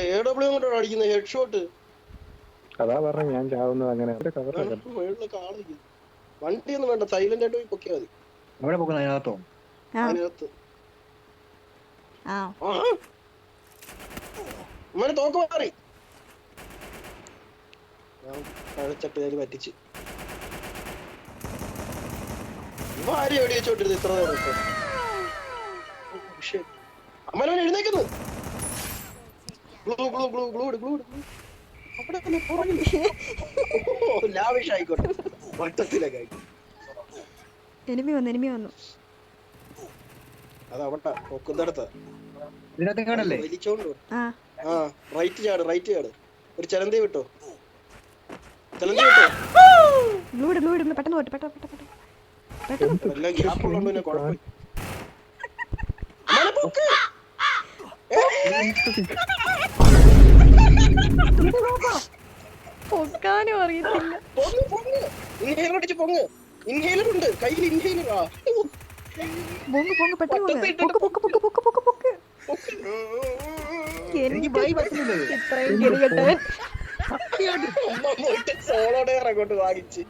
AW കൊണ്ടാണ് അടിക്കുന്നത് head shot. അതാ പറഞ്ഞ ഞാൻ ചാവുന്നത് അങ്ങനെ. വണ്ടി ഒന്നും വേണ്ട, സൈലന്റ് ആയിട്ട് പോയി പൊക്കിയാ മതി. എവിടെ പോകുന്ന അതിനകത്തോ? അതിനകത്ത് അമ്മനെ തോക്ക് മാറി ഞാൻ കഴിച്ചട്ട് പറ്റിച്ച്. ഇവ ആരും എവിടെ വെച്ചോണ്ടിരുന്നു ഇത്ര നേരം? അമ്മനെ എഴുന്നേക്കുന്നു. ലാവിഷായിക്കോട്ടെ വട്ടത്തിലൊക്കെ. എനിമി വന്നു. അതവട്ട പൊക്കുന്നിടത്ത് വലിച്ചോണ്ട് റൈറ്റ് ചാട് ഒരു ചലന്തി വിട്ടോ. പെട്ടെന്ന് എല്ലാം ഗ്യാപ്പുള്ളതുകൊണ്ട് പിന്നെ കുഴപ്പമില്ല. പൊക്കാനും അറിയത്തില്ല. ഇൻഹേലർ ഉണ്ട് കയ്യിൽ. ഇൻഹേലറാ സോളോടെ അങ്ങോട്ട് വാങ്ങിച്ച്